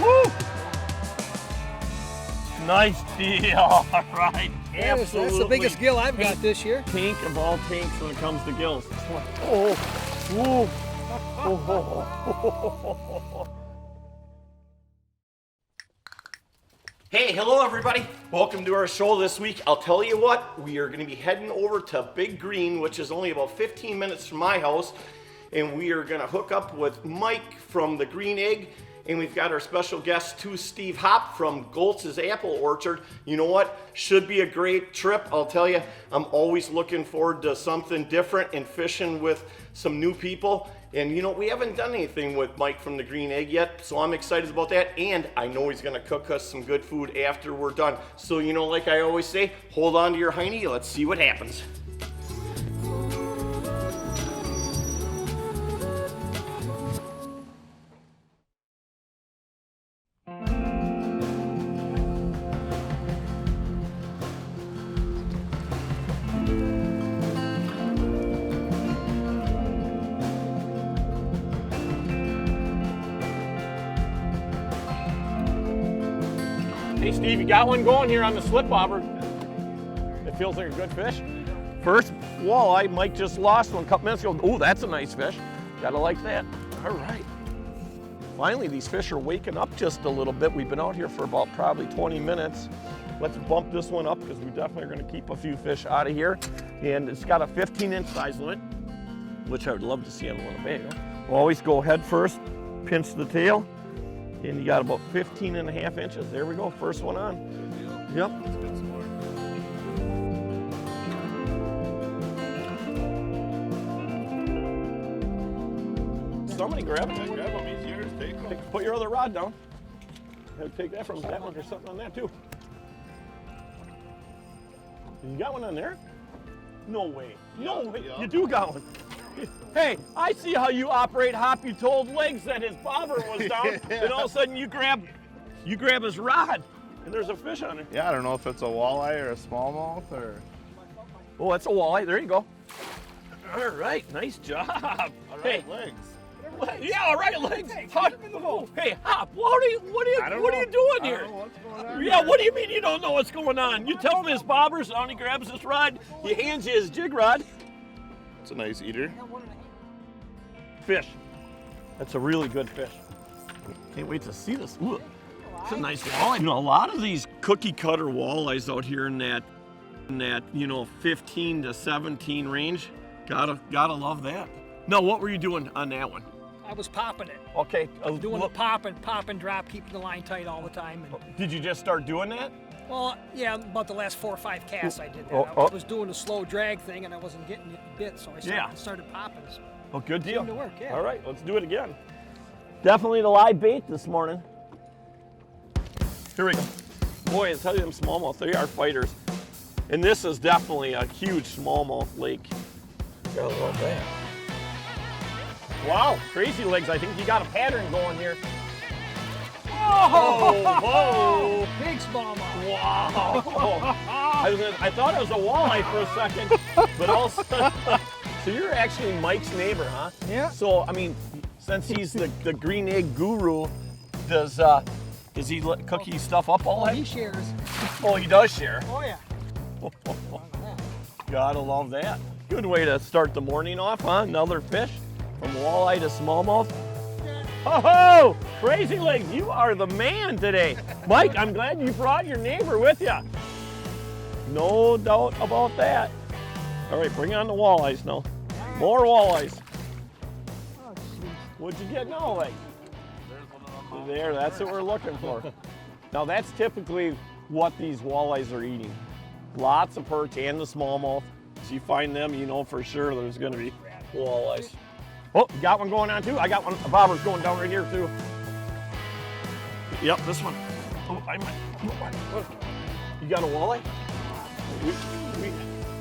Woo! Nice deal. All right. Absolutely. That's the biggest gill I've got this year. Tank of all tanks when it comes to gills. Oh, whoa. Oh. Hey, hello everybody. Welcome to our show this week. I'll tell you what, we are going to be heading over to Big Green, which is only about 15 minutes from my house, and we are going to hook up with Mike from the Green Egg, and we've got our special guest too, Steve Hopp from Goltz's Apple Orchard. You know what? Should be a great trip. I'll tell you, I'm always looking forward to something different and fishing with some new people. And you know, we haven't done anything with Mike from the Green Egg yet, so I'm excited about that. And I know he's gonna cook us some good food after we're done. So you know, like I always say, hold on to your hiney, let's see what happens. Hey Steve, you got one going here on the slip bobber. It feels like a good fish. First walleye, Mike just lost one a couple minutes ago. Oh, that's a nice fish. Gotta like that. All right. Finally, these fish are waking up just a little bit. We've been out here for about probably 20 minutes. Let's bump this one up because we definitely are gonna keep a few fish out of here. And it's got a 15-inch size limit, which I would love to see on the Winnebago. We'll always go head first, pinch the tail. And you got about 15.5 inches. There we go, first one on. Yep. Somebody grab it. Grab them, he's yours, take them. Put your other rod down. Take that from that one. There's something on that too. You got one on there? No way. No way. Yeah. You do got one. Hey, I see how you operate, Hop. You told Legs that his bobber was down, and all of a sudden you grab his rod, and there's a fish on it. Yeah, I don't know if it's a walleye or a smallmouth or... Oh, that's a walleye. There you go. All right, nice job. All right, Legs. Yeah, all right, Legs. Hey, Hop, what are you doing here? I don't know what's going on. Yeah, what do you mean you don't know what's going on? You tell him his bobber's on, he grabs his rod, he hands you his jig rod. It's a nice eater. Fish. That's a really good fish. Can't wait to see this. Ooh, it's a nice walleye. You know, a lot of these cookie cutter walleyes out here in that 15 to 17 range. Gotta love that. No, what were you doing on that one? I was popping it. Okay. Doing the pop and drop, keeping the line tight all the time. And, did you just start doing that? well, yeah, about the last 4 or 5 casts I did that. Oh. I was doing a slow drag thing and I wasn't getting it bit, so I started popping. So. Oh, good deal. Seemed to work, yeah. All right, let's do it again. Definitely the live bait this morning. Here we go. Boy, I tell you, them smallmouth, they are fighters. And this is definitely a huge smallmouth lake. Gotta love that. Wow, crazy Legs. I think you got a pattern going here. Oh, whoa. Big smallmouth. Wow. I thought it was a walleye for a second, but also, so you're actually Mike's neighbor, huh? Yeah. So, I mean, since he's the Green Egg guru, does he cook you stuff up all Oh, night? he shares. Oh, he does share. Oh, yeah. Gotta love that. Good way to start the morning off, huh? Another fish from walleye to smallmouth. Oh, Crazy Legs, you are the man today. Mike, I'm glad you brought your neighbor with you. No doubt about that. All right, bring on the walleyes now. More walleyes. Oh, jeez. What'd you get now, Legs? There, that's what we're looking for. Now that's typically what these walleyes are eating. Lots of perch and the smallmouth. So you find them, you know for sure there's gonna be walleyes. Oh, you got one going on too? I got one, a bobber's going down right here too. Yep, this one. Oh, you got a walleye?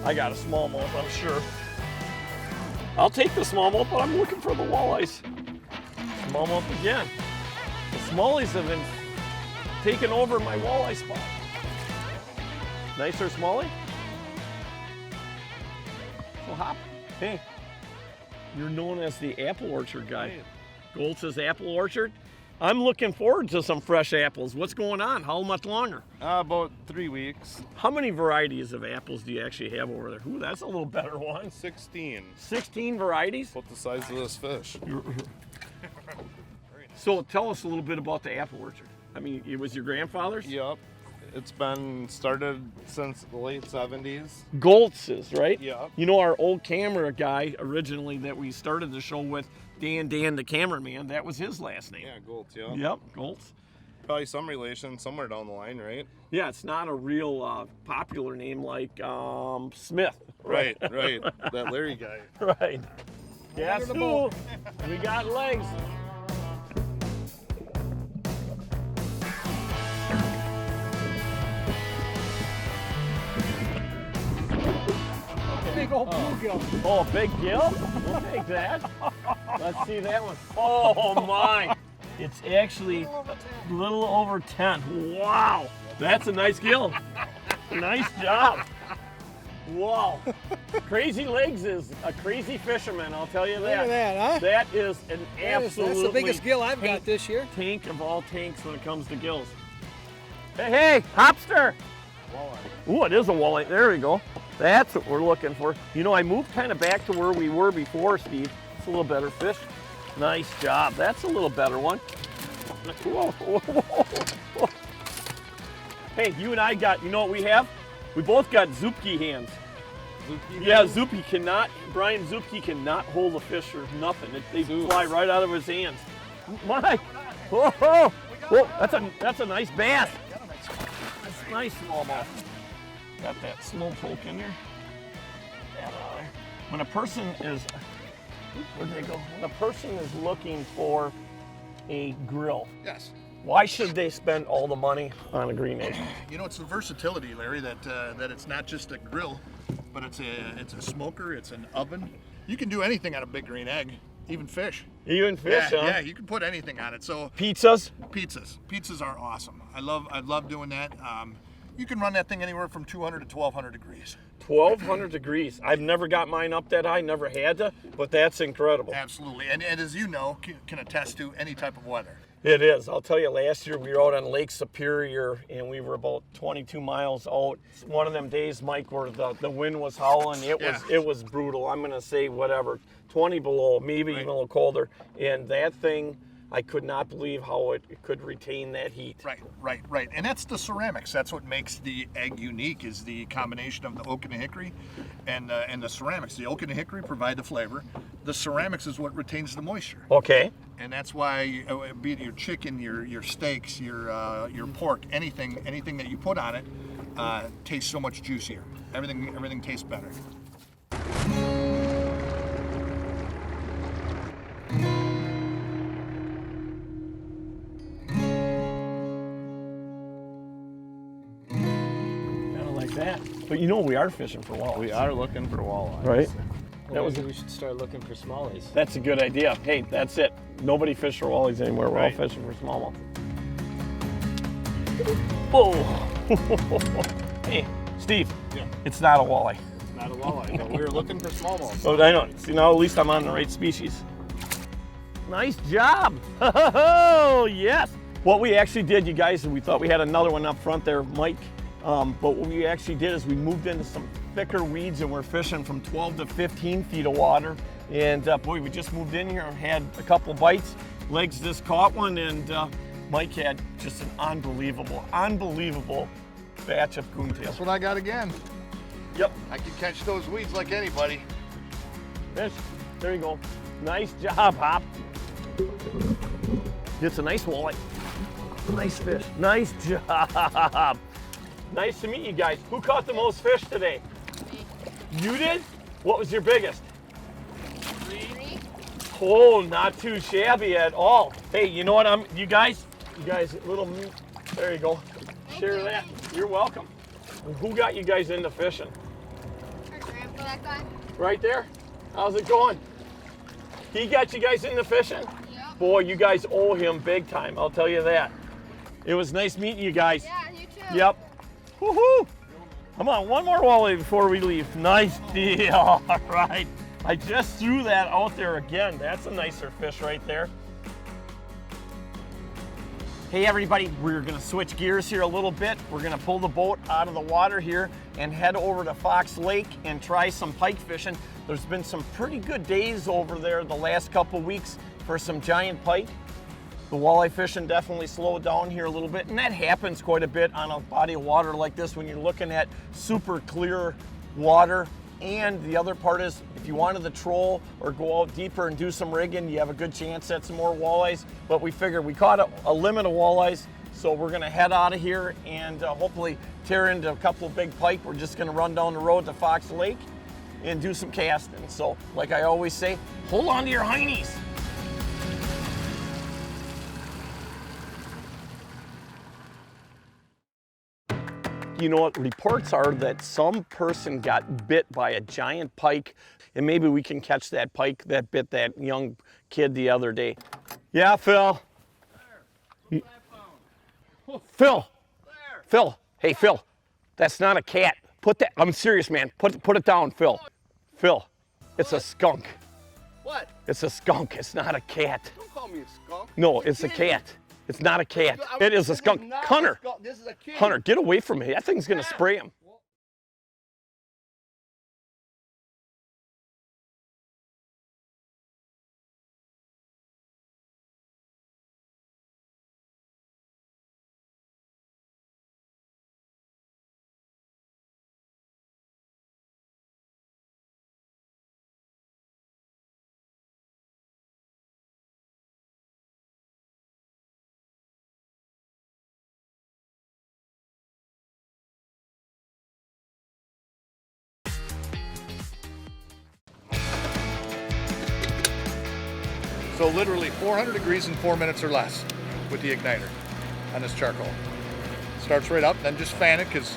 I got a smallmouth, I'm sure. I'll take the smallmouth, but I'm looking for the walleyes. Smallmouth again. The smallies have been taking over my walleye spot. Nicer smallie? So Hop, hey, you're known as the apple orchard guy. Goltz's Apple Orchard. I'm looking forward to some fresh apples. What's going on? How much longer? About 3 weeks. How many varieties of apples do you actually have over there? Ooh, that's a little better one. 16. 16 varieties? About the size of this fish. So tell us a little bit about the apple orchard. I mean, it was your grandfather's? Yep. It's been started since the late 70s. Goltz's, right? Yep. You know, our old camera guy originally that we started the show with, Dan the cameraman, that was his last name. Yeah, Goltz, yeah. Yep, Goltz. Probably some relation somewhere down the line, right? Yeah, it's not a real popular name like Smith. Right. That Larry guy. Right. Guess who? We got legs. Big old bluegill. Oh, big gill? We'll take that. Let's see that one. Oh my! It's actually a little over 10. Wow! That's a nice gill. Nice job. Wow. Crazy Legs is a crazy fisherman, I'll tell you that. Look at that, huh? That is an absolutely That's the biggest gill I've got this year. tank of all tanks when it comes to gills. Hey, hopster! Walleye. Ooh, it is a walleye. There we go. That's what we're looking for. You know, I moved kind of back to where we were before, Steve. It's a little better fish. Nice job. That's a little better one. Whoa, whoa, whoa. Hey, you and I got, you know what we have? We both got Zupke hands. Zuki? Yeah, Zupke cannot, Brian Zupke cannot hold a fish or nothing. They fly right out of his hands. My, whoa, whoa, whoa, that's a nice bass. That's nice smallmouth. Got that slow poke in there. When a person is, where'd they go? When a person is looking for a grill, Yes. why should they spend all the money on a green egg? You know, it's the versatility, Larry, that it's not just a grill, but it's a smoker, it's an oven. You can do anything on a big green egg, even fish. Even fish, yeah, huh? yeah, you can put anything on it. So Pizzas? pizzas are awesome. I love doing that. You can run that thing anywhere from 200 to 1200 degrees. 1,200 degrees. I've never got mine up that high, never had to, but that's incredible. Absolutely, and as you know, can attest to any type of weather. It is. I'll tell you, last year we were out on Lake Superior and we were about 22 miles out. One of them days, Mike, where the wind was howling. It was brutal. I'm gonna say whatever, 20 below, maybe even a little colder. And that thing, I could not believe how it could retain that heat. Right. And that's the ceramics. That's what makes the egg unique, is the combination of the oak and the hickory and the ceramics. The oak and the hickory provide the flavor. The ceramics is what retains the moisture. Okay. And that's why, be it your chicken, your steaks, your pork, anything that you put on it, tastes so much juicier. Everything tastes better. Kind of like that. But you know, we are fishing for walleyes. We are looking for walleye. Right? Well, maybe we should start looking for smallies. That's a good idea. Hey, that's it. Nobody fish for walleyes anymore. We're all fishing for smallmouth. Whoa. Hey, Steve. Yeah. It's not a walleye. Not a walleye, but we were looking for smallmouth. Oh, I know. See, now at least I'm on the right species. Nice job. Oh, yes. What we actually did, you guys, we thought we had another one up front there, Mike. But what we actually did is we moved into some thicker weeds and we're fishing from 12 to 15 feet of water. And boy, we just moved in here and had a couple bites. Legs just caught one, and Mike had just an unbelievable batch of coontails. That's what I got again. Yep. I can catch those weeds like anybody. Fish. There you go. Nice job, Hop. It's a nice walleye. Nice fish. Nice job. Nice to meet you guys. Who caught the most fish today? Me. You did? What was your biggest? 3. Oh, not too shabby at all. Hey, you know what? You guys, little, there you go. Share that. You're welcome. Who got you guys into fishing? Our grandpa, that guy? Right there? How's it going? He got you guys into fishing? Yep. Boy, you guys owe him big time, I'll tell you that. It was nice meeting you guys. Yeah, you too. Yep. Woohoo! Come on, one more walleye before we leave. Nice deal. All right. I just threw that out there again. That's a nicer fish right there. Hey everybody, we're gonna switch gears here a little bit. We're gonna pull the boat out of the water here and head over to Fox Lake and try some pike fishing. There's been some pretty good days over there the last couple weeks for some giant pike. The walleye fishing definitely slowed down here a little bit, and that happens quite a bit on a body of water like this when you're looking at super clear water. And the other part is, if you wanted to troll or go out deeper and do some rigging, you have a good chance at some more walleyes. But we figured we caught a limit of walleyes, so we're gonna head out of here and hopefully tear into a couple of big pike. We're just gonna run down the road to Fox Lake and do some casting. So, like I always say, hold on to your heinies. You know what, reports are that some person got bit by a giant pike, and maybe we can catch that pike that bit that young kid the other day. Yeah, Phil. There. Phil. There. Phil. Hey, Phil. That's not a cat. Put that. I'm serious, man. Put it down, Phil. Phil. It's a skunk. What? It's a skunk. It's not a cat. Don't call me a skunk. No, it's a cat. It's not a cat. It is a skunk. Hunter. This is a kid. Hunter, get away from me. That thing's gonna spray him. So literally 400 degrees in 4 minutes or less with the igniter on this charcoal. Starts right up, then just fan it because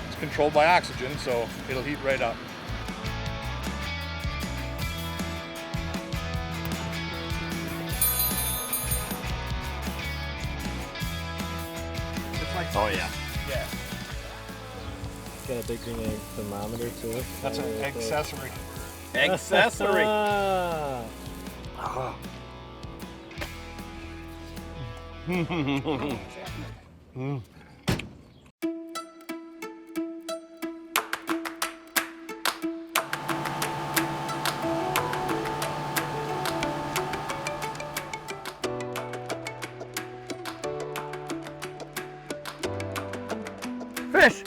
it's controlled by oxygen, so it'll heat right up. Oh yeah. Yeah, Got a big green thermometer too. that's an accessory. Accessory. Ah. Fish!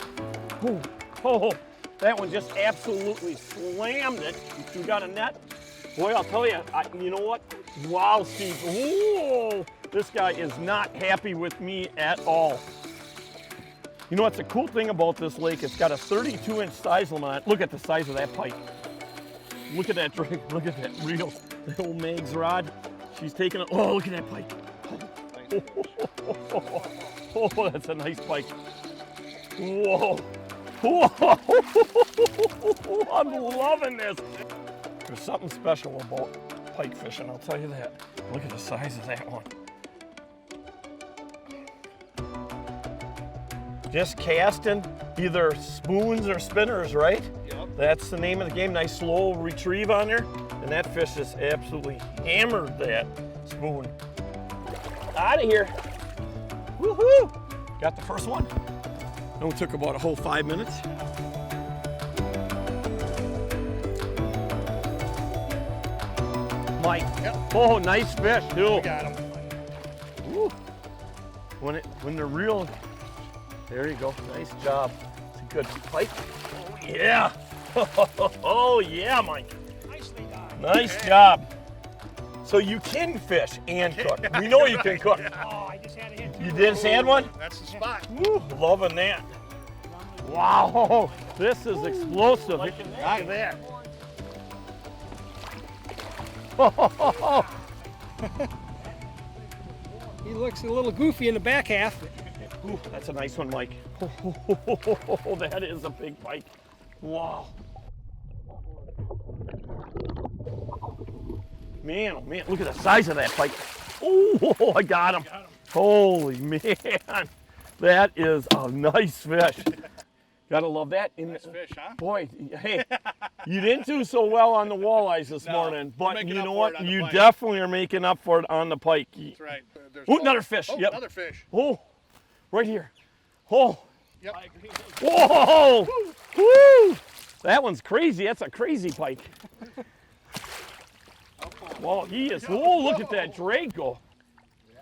Oh, that one just absolutely slammed it. You got a net? Boy, I'll tell you, you know what? Wow, Steve. Whoa! This guy is not happy with me at all. You know what's the cool thing about this lake? It's got a 32-inch size limit on it. Look at the size of that pike. Look at that drink. Look at that reel. The old Meg's rod. She's taking it. Oh, look at that pike. Oh, that's a nice pike. Whoa. Whoa. I'm loving this. There's something special about pike fishing, I'll tell you that. Look at the size of that one. Just casting either spoons or spinners, right? Yep. That's the name of the game. Nice slow retrieve on there. And that fish just absolutely hammered that spoon. Out of here. Woohoo! Got the first one. It took about a whole 5 minutes. Mike. Yep. Oh, nice fish too. We got him. Woo. When they're real, there you go. Nice job. It's a good pike. Oh yeah. Oh yeah, Mike. Nicely done. Nice job. So you can fish and cook. We know you can cook. Oh, I just had a hit. You did had one? That's the spot. Woo, loving that. Wow, this is explosive. Look at that. He looks a little goofy in the back half. Ooh, that's a nice one, Mike. Oh, that is a big pike. Wow. Man, oh man, look at the size of that pike. Oh, I got him. Holy man, that is a nice fish. Gotta love that. Nice fish, huh? Boy, hey, you didn't do so well on the walleyes this No, morning, we're but making you up know for what? it on the You pike. definitely are making up for it on the pike. That's right. There's Oh, another fish. Oh, Yep. another fish. Oh, right here. Oh, Yep. whoa! Woo! That one's crazy. That's a crazy pike. Well, he is. Oh, look at that drag go.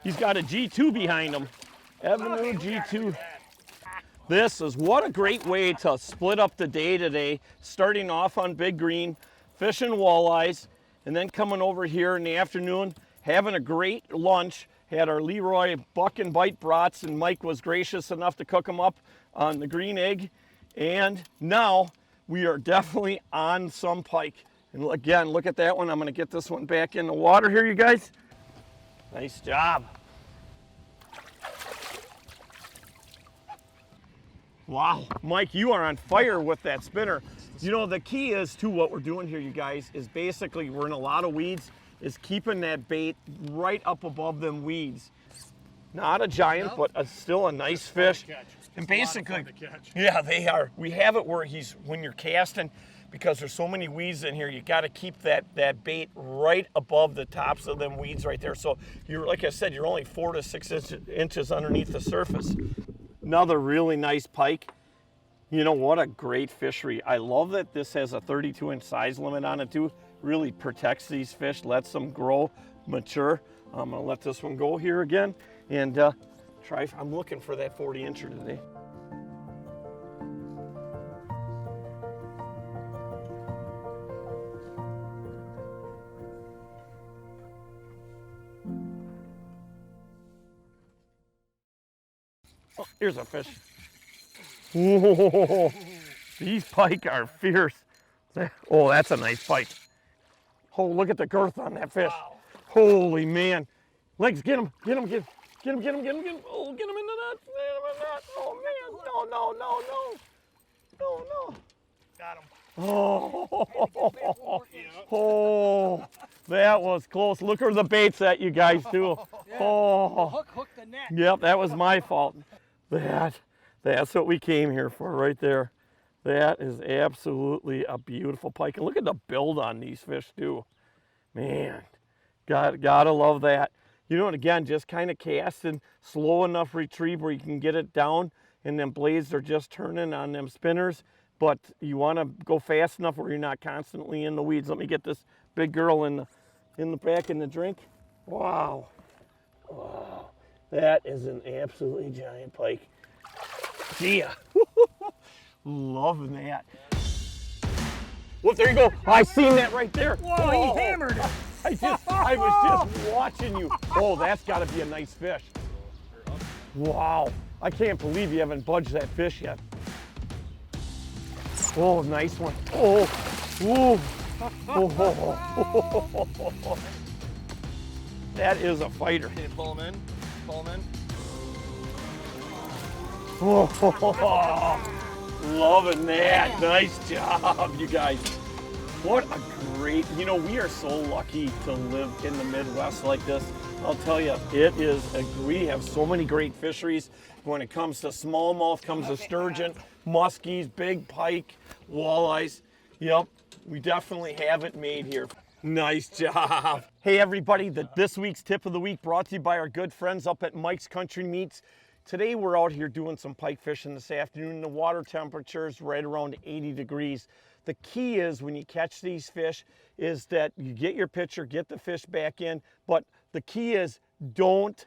He's got a G2 behind him. Avenue G2. This is what a great way to split up the day today. Starting off on Big Green, fishing walleyes, and then coming over here in the afternoon, having a great lunch. Had our Leroy buck and bite brats, and Mike was gracious enough to cook them up on the green egg. And now we are definitely on some pike. And again, look at that one. I'm gonna get this one back in the water here, you guys. Nice job. Wow, Mike, you are on fire with that spinner. You know, the key is to what we're doing here, you guys, is basically we're in a lot of weeds, is keeping that bait right up above them weeds. Not a giant, but still a nice fish. And basically, yeah, they are. We have it where when you're casting, because there's so many weeds in here, you got to keep that bait right above the tops of them weeds right there. So you're, like I said, you're only 4 to 6 inches underneath the surface. Another really nice pike. You know, what a great fishery. I love that this has a 32-inch size limit on it too. Really protects these fish, lets them grow, mature. I'm gonna let this one go here again and try. I'm looking for that 40-incher today. Oh, here's a fish. Whoa, these pike are fierce. Oh, that's a nice pike. Oh, look at the girth on that fish. Wow. Holy man. Legs, get him, get him, get him, get him, get him, get him, get him. Oh, get him in the net, get him in the net. Oh man, no, no, no, no. No, no. Got him. Oh, oh, that was close. Look where the bait's at, you guys, too. Oh, Hook the net. yep, that was my fault. That's what we came here for right there. That is absolutely a beautiful pike. And look at the build on these fish too. Man, gotta love that. You know, and again, just kind of casting, slow enough retrieve where you can get it down, and then blades are just turning on them spinners. But you want to go fast enough where you're not constantly in the weeds. Let me get this big girl in the back in the drink. Wow. Wow. That is an absolutely giant pike. See ya. Loving that. Well, there you go. I seen that right there. Whoa, he hammered it. I was just watching you. Oh, that's got to be a nice fish. Wow. I can't believe you haven't budged that fish yet. Oh, nice one. Oh, ooh. Oh. That is a fighter. Okay, pull him in. Pull him in. Oh, loving that. Nice job, you guys. What a great, you know, we are so lucky to live in the Midwest like this. I'll tell you, we have so many great fisheries. When it comes to smallmouth, comes to sturgeon, muskies, big pike, walleyes. Yep, we definitely have it made here. Nice job. Hey everybody, this week's tip of the week brought to you by our good friends up at Mike's Country Meats. Today we're out here doing some pike fishing this afternoon. The water temperature is right around 80 degrees. The key is when you catch these fish is that you get your picture, get the fish back in, but the key is don't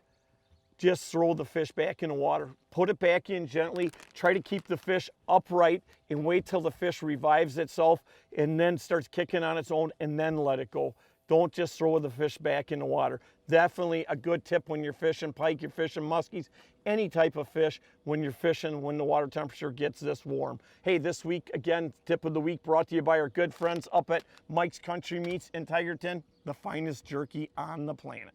just throw the fish back in the water. Put it back in gently, try to keep the fish upright and wait till the fish revives itself and then starts kicking on its own and then let it go. Don't just throw the fish back in the water. Definitely a good tip when you're fishing pike, you're fishing muskies, any type of fish when you're fishing when the water temperature gets this warm. Hey, this week, again, tip of the week brought to you by our good friends up at Mike's Country Meats in Tigerton, the finest jerky on the planet.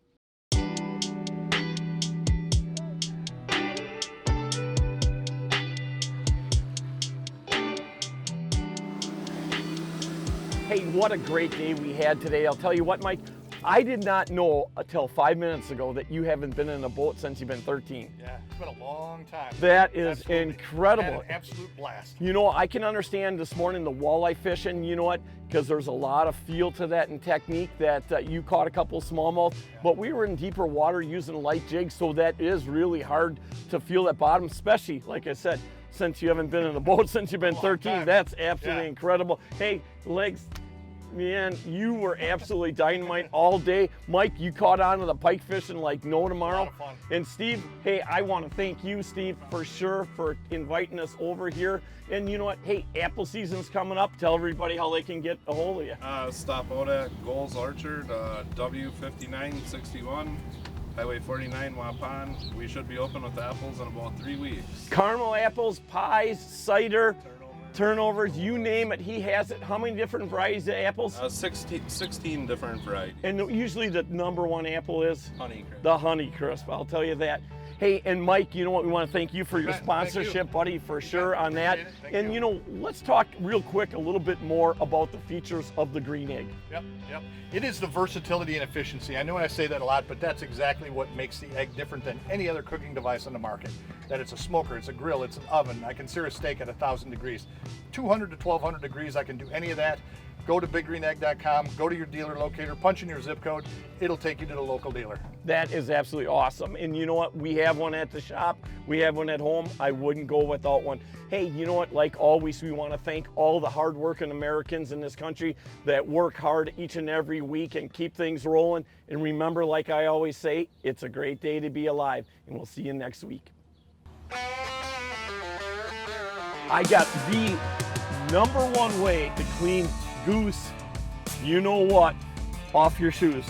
Hey, what a great day we had today. I'll tell you what, Mike, I did not know until 5 minutes ago that you haven't been in a boat since you've been 13. Yeah, it's been a long time. That is Absolutely. incredible. Had an absolute blast. You know, I can understand this morning the walleye fishing, you know what? Because there's a lot of feel to that and technique that you caught a couple smallmouth, but we were in deeper water using light jigs, so that is really hard to feel that bottom, especially, like I said, since you haven't been in a boat since you've been 13. That's absolutely incredible. Hey, Legs, man, you were absolutely dynamite all day. Mike, you caught on to the pike fishing like no tomorrow. A lot of fun. And Steve, hey, I want to thank you, Steve, for sure for inviting us over here. And you know what? Hey, apple season's coming up. Tell everybody how they can get a hold of you. Stop out at Goals Orchard, W5961, Highway 49, Waupun. We should be open with apples in about 3 weeks. Caramel apples, pies, cider, turnovers, you name it, he has it. How many different varieties of apples? 16 different varieties. And usually the number one apple is? Honeycrisp. The Honeycrisp, I'll tell you that. Hey, and Mike, you know what, we want to thank you for your sponsorship, buddy, for sure on that. And you know, let's talk real quick a little bit more about the features of the green egg. Yep. It is the versatility and efficiency. I know I say that a lot, but that's exactly what makes the egg different than any other cooking device on the market. That it's a smoker, it's a grill, it's an oven. I can sear a steak at 1,000 degrees. 200 to 1,200 degrees, I can do any of that. Go to biggreenegg.com, go to your dealer locator, punch in your zip code, it'll take you to the local dealer. That is absolutely awesome. And you know what? We have one at the shop. We have one at home. I wouldn't go without one. Hey, you know what? Like always, we want to thank all the hardworking Americans in this country that work hard each and every week and keep things rolling. And remember, like I always say, it's a great day to be alive. And we'll see you next week. I got the #1 way to clean goose, you know what, off your shoes.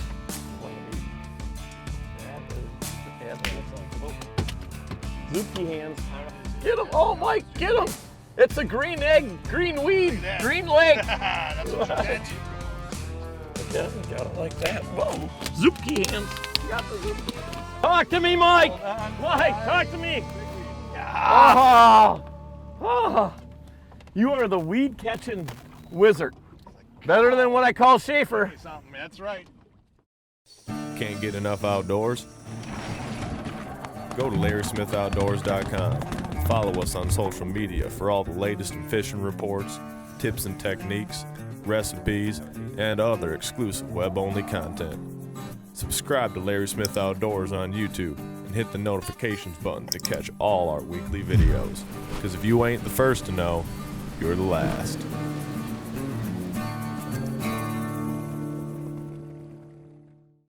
Zuki hands. Get him, oh Mike, get him. It's a green egg, green weed, green leg. That's what you get. Got it like that. Whoa, Zuki hands. You got the Zuki hands. Talk to me, Mike. Mike, talk to me. You are the weed catching wizard. Better than what I call Schaefer. That's right. Can't get enough outdoors? Go to LarrySmithOutdoors.com and follow us on social media for all the latest in fishing reports, tips and techniques, recipes, and other exclusive web-only content. Subscribe to Larry Smith Outdoors on YouTube and hit the notifications button to catch all our weekly videos. Because if you ain't the first to know, you're the last.